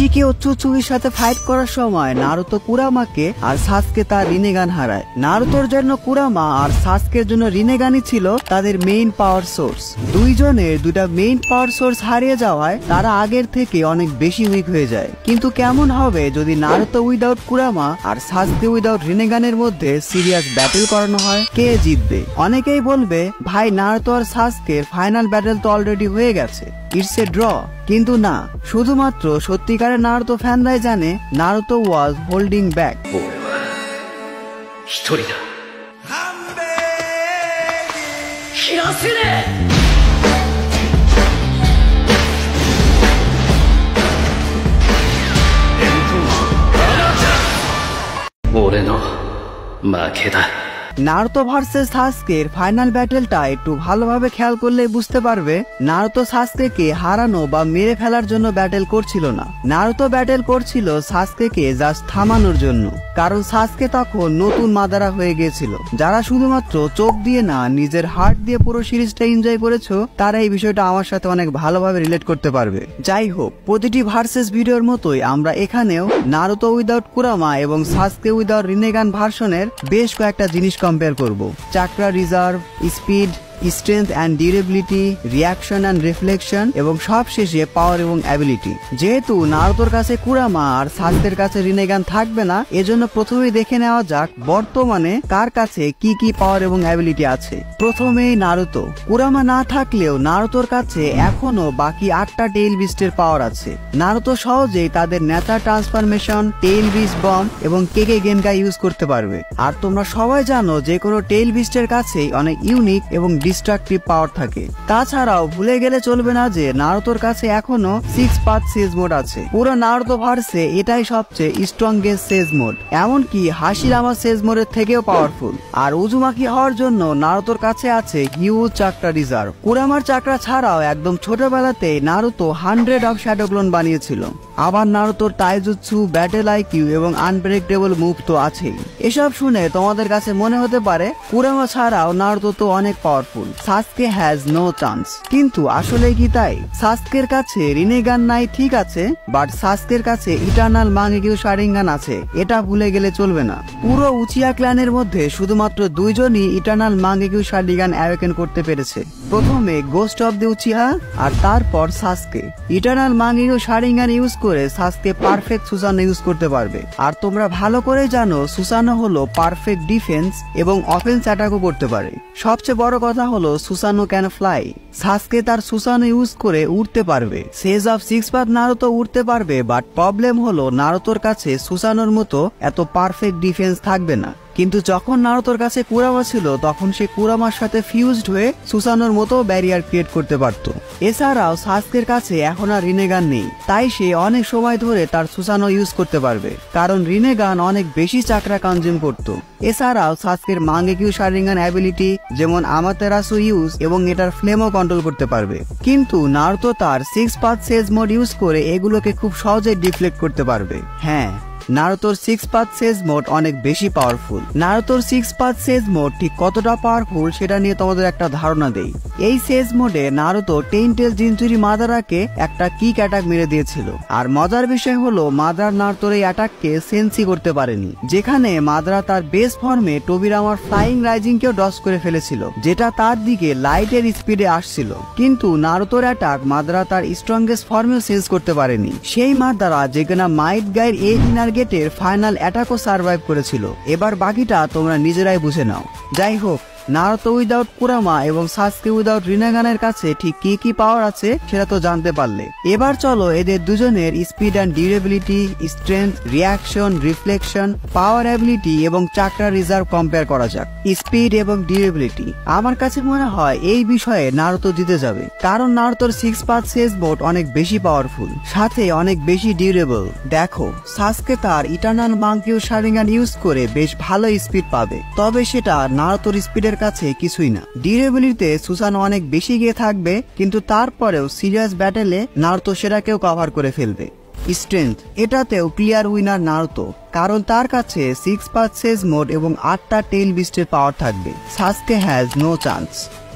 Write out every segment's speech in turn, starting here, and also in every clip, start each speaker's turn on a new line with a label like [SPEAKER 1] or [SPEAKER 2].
[SPEAKER 1] ইশিকে ও চুচুগির সাথে ফাইট করার সময় নারুতো কুরামাকে আর সাসকে তার রিনেগান হারায়। নারুতোর জন্য কুরামা আর সাসকের জন্য রিনেগানই ছিল তাদের মেইন পাওয়ার সোর্স। দুইজনের দুটা মেইন পাওয়ার সোর্স হারিয়ে যাওয়ায় তারা আগের থেকে অনেক বেশি উইক হয়ে যায়। কিন্তু কেমন হবে যদি নারুতো উইদাউট কুরামা আর সাসকে উইদাউট রিনেগানের মধ্যে সিরিয়াস ব্যাটেল করানো হয়? কে জিতবে? অনেকেই বলবে ভাই নারুতো আর সাসকের ফাইনাল ব্যাটেল তো অলরেডি হয়ে গেছে, ইটস এ ড্র। কিন্তু না, শুধুমাত্র সত্যিকারের নারুতো ফ্যানরাই জানে Naruto was holding back. Naruto versus সাসকের ফাইনাল ব্যাটেলটা একটু ভালোভাবে খেয়াল করলে বুঝতে পারবে নারুতো সাসকেকে হারানো বা মেরে ফেলার জন্য ব্যাটেল করছিল না। নারুতো ব্যাটেল করছিল সাসকেকে জাস্ট থামানোর জন্য। কারণ সাসকে তখন নতুন মাদারা হয়ে গিয়েছিল। যারা শুধুমাত্র চোখ দিয়ে না নিজের হার্ট দিয়ে পুরো সিরিজটা এনজয় করেছো তারা এই বিষয়টা আমার সাথে অনেক ভালোভাবে রিলেট করতে পারবে। যাই হোক, প্রতিটি ভার্সেস ভিডিওর মতোই আমরা এখানেও নারুতো উইদাউট কুরামা এবং সাসকে উইদাউট রিনেগান ভার্সনের বেশ কয়েকটা জিনিস কম্পেয়ার করব। Chakra reserve, speed, strength and durability, reaction and reflection এবং সবশেষে পাওয়ার এবং অ্যাবিলিটি। যেহেতু নারুতোর কাছে কুরামা আর সাসকের কাছে রিনেগান থাকবে না, এজন্য প্রথমেই দেখে নেওয়া যাক বর্তমানে কার কাছে কি কি পাওয়ার এবং অ্যাবিলিটি আছে। প্রথমেই নারুতো। কুরামা না থাকলেও নারুতোর কাছে এখনো বাকি 8টা টেইল বিস্টের পাওয়ার আছে। নারুতো সহজেই তাদের nature transformation, tail beast bomb এবং কেকে গেনগাই ইউজ করতে পারবে। আর তোমরা সবাই জানো যে কোনো টেইল বিস্টের কাছেই অনেক ইউনিক এবং ডিস্ট্রাকটিভ পাওয়ার থাকে। তাছাড়াও ভুলে গেলে চলবে না যে নারুতোর কাছে এখনো 6 পাথ সেজ মোড আছে। পুরো নারুতো ভার্সে এটাই সবচেয়ে স্ট্রংগেস্ট সেজ মোড, এমনকি হাশিরামা সেজ মোডের থেকেও পাওয়ারফুল। আর উজুমাকি হওয়ার জন্য নারুতোর কাছে আছে হিউজ চাকরা রিজার্ভ। কুরামার চাকরা ছাড়াও একদম ছোটবেলাতে নারুতো 100 অফ শ্যাডো ক্লোন বানিয়েছিল। আবার নারুতোর টাইজুৎসু, ব্যাটেল আইকিউ এবং আনব্রেকেবল মুভ তো আছেই। এসব শুনে তোমাদের কাছে মনে হতে পারে কুরামা ছাড়াও নারুতো তো অনেক powerful, Sasuke has no chance. কিন্তু আসলে কি তাই? সাসকের কাছে রিনেগান নাই ঠিক আছে, বাট সাসকের কাছে ইটারনাল মাঙ্গেকিউ শারিঙ্গান আছে, এটা ভুলে গেলে চলবে না। পুরো উচিয়া ক্ল্যানের মধ্যে শুধুমাত্র দুইজনই ইটারনাল মাঙ্গেকিউ শারিঙ্গান অ্যাওয়েকেন করতে পেরেছে। প্রথমে গোস্ট অফ দি উচিহা আর তারপর সাসকে। ইটারনাল মাঙ্গেকিউ শারিঙ্গান ইউজ করে সাসকে পারফেক্ট সুসানো ইউজ করতে পারবে। আর তোমরা ভালো করে জানো সুসানো হলো পারফেক্ট ডিফেন্স এবং অফেন্স অ্যাটাকও করতে পারে। সবচেয়ে বড় কথা হলো সুসানো ক্যান ফ্লাই। সাসকে তার সুসানো ইউজ করে উড়তে পারবে। সেজ অফ 6 পাথ নারুতো উড়তে পারবে, বাট প্রবলেম হলো নারুতোর কাছে সুসানোর মতো এত পারফেক্ট ডিফেন্স থাকবে না। কিন্তু যখন নারুতোর কাছে কুরামা ছিল তখন সে কুরামার সাথে ফিউজড হয়ে সুসানোর মতো ব্যারিয়ার ক্রিয়েট করতে পারত। এছাড়াও সাসকের কাছে এখন আর রিনেগান নেই, তাই সে অনেক সময় ধরে তার সুসানো ইউজ করতে পারবে, কারণ রিনেগান অনেক বেশি চাকরা কনজিউম করত। এছাড়াও সাসকের মাঙ্গেকিউ শারিঙ্গান অ্যাবিলিটি যেমন আমাতেরাসু ইউজ এবং এটার ফ্লেমও কন্ট্রোল করতে পারবে। কিন্তু নারুতো তার 6 পাথ সেজ মোড ইউজ করে এগুলোকে খুব সহজে ডিফ্লেক্ট করতে পারবে। হ্যাঁ, নারুতোর 6 পাথ সেজ মোড অনেক বেশি পাওয়ারফুল। নারুতোর 6 পাথ সেজ মোড ঠিক কতটা পাওয়ারফুল সেটা নিয়ে তোমাদের একটা ধারণা দেই। এই সেজ মোডে নারুতো টেইনটেল জিনচুরি মাদারাকে একটা কিক অ্যাটাক মেরে দিয়েছিল। আর মজার বিষয় হলো মাদারা নারুতোর এই অ্যাটাককে সেন্সই করতে পারেনি, যেখানে মাদারা তার বেস ফর্মে টোবিরামার ফ্লাইং রাইজিংকেও ডস করে ফেলেছিল, যেটা তার দিকে লাইটের স্পিডে আসছিল। কিন্তু নারুতোর অ্যাটাক মাদারা তার স্ট্রংগেস্ট ফর্মেও সেন্স করতে পারেনি। সেই মাদারা যেখানে মাইট গাইর এই গেটের ফাইনাল অ্যাটাকও সার্ভাইভ করেছিল। এবার বাকিটা তোমরা নিজেরাই বুঝে নাও। যাই হোক, নারুতো উইদাউট কুরামা এবং সাসকে উইদাউট রিনেগানের কাছে ঠিক কি কি পাওয়ার আছে সেটা তো জানতে পারলে। এবার চলো এদের দুজনের speed and durability, strength, reaction, reflection, power ability এবং চাকরা রিজার্ভ কম্পেয়ার করা যাক। স্পিড এবং ডিউরেবিলিটি আমার কাছে মনে হয় এই বিষয়ে নারুতো জিতে যাবে, কারণ নারুতোর 6 পাথ সেজ মোড অনেক বেশি পাওয়ারফুল, সাথে অনেক বেশি ডিউরেবল। দেখো, সাসকে তার ইটারনাল মাঙ্গেকিউ শারিঙ্গান ইউজ করে বেশ ভালো স্পিড পাবে, তবে সেটা নারুতোর স্পিডের কাছে কিছুই না। ডিউরেবিলিটিতে সুসানো অনেক বেশি গিয়ে থাকবে, কিন্তু তারপরেও সিরিয়াস ব্যাটেলে নারুতো সেটাকেও কভার করে ফেলবে। স্ট্রেংথ এটাতেও ক্লিয়ার উইনার নারুতো, কারণ তার কাছে 6 পাথ সেজ মোড এবং 8টা টেইল বিস্টের পাওয়ার থাকবে। Sasuke has no chance.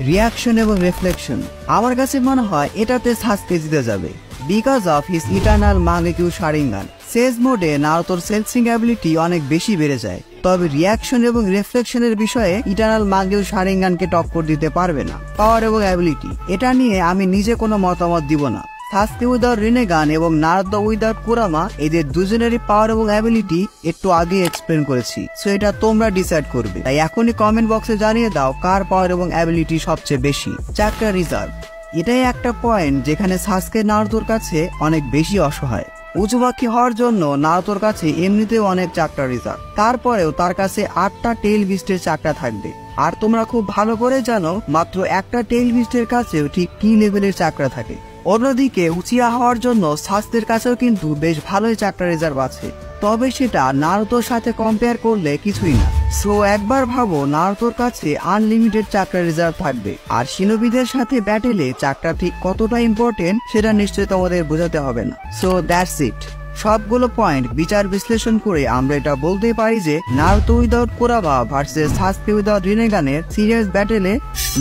[SPEAKER 1] Reaction এবং রিফ্লেকশন আমার কাছে মনে হয় এটাতে সাসকে জিতে যাবে। Because of his eternal Mangekyo Sharingan. Sage মোডে নারুতোর সেন্সিং অ্যাবিলিটি অনেক বেশি বেড়ে যায়, তবে রিয়াকশন এবং রিফ্লেকশনের বিষয়ে ইটারনাল মাঙ্গেকিউ শারিঙ্গানকে টক্কর দিতে পারবে না। পাওয়ার এবং অ্যাবিলিটি, এটা নিয়ে আমি নিজে কোনো মতামত দিব না। সাসকে উইদাউট রিনেগান এবং নারুতো উইদাউট কুরামা, এদের দুজনেরই পাওয়ার এবং অ্যাবিলিটি একটু আগে এক্সপ্লেন করেছি, সো এটা তোমরা ডিসাইড করবে। তাই এখনই কমেন্ট বক্সে জানিয়ে দাও কার পাওয়ার এবং অ্যাবিলিটি সবচেয়ে বেশি। চাকরা রিজার্ভ, এটাই একটা পয়েন্ট যেখানে সাসকে নারুতোর কাছে অনেক বেশি অসহায়। উজুবাকি হওয়ার জন্য নারুতোর কাছে এমনিতেও অনেক চাকরা রিজার্ভ, তারপরেও তার কাছে 8টা টেইল বিস্টের চাকরা থাকবে। আর তোমরা খুব ভালো করে জানো মাত্র একটা টেইল বিস্টের কাছেও ঠিক কি লেভেলের চাকরা থাকে। অন্যদিকে উচিয়া হওয়ার জন্য সাসকের কাছেও কিন্তু বেশ ভালোই চাকরা রিজার্ভ আছে, তবে সেটা নারুতোর সাথে কম্পেয়ার করলে কিছুই না। সো একবার ভাবো নারুতোর কাছে আনলিমিটেড চাকরা রিজার্ভ থাকবে, আর শিনোবিদের সাথে ব্যাটেলে চাকরা ঠিক কতটা ইম্পর্টেন্ট সেটা নিশ্চয়ই তোমাদের বোঝাতে হবে না। So that's it. সবগুলো পয়েন্ট বিচার বিশ্লেষণ করে আমরা এটা বলতে পারি যে Naruto without Kurama versus Sasuke without রিনেগানের সিরিয়াস ব্যাটেলে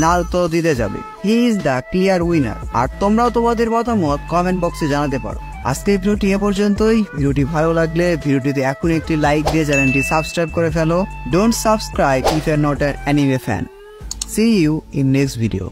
[SPEAKER 1] নারুতো জিতে যাবে। He is the clear winner. আর তোমরাও তোমাদের মতামত কমেন্ট বক্সে জানাতে পারো। আজকের ভিডিওটি এ পর্যন্তই। ভিডিওটি ভালো লাগলে ভিডিওটিতে এখন একটি লাইক দিয়ে চ্যানেলটি সাবস্ক্রাইব করে ফেলো। Don't subscribe if you are not an anime fan. See you in next video.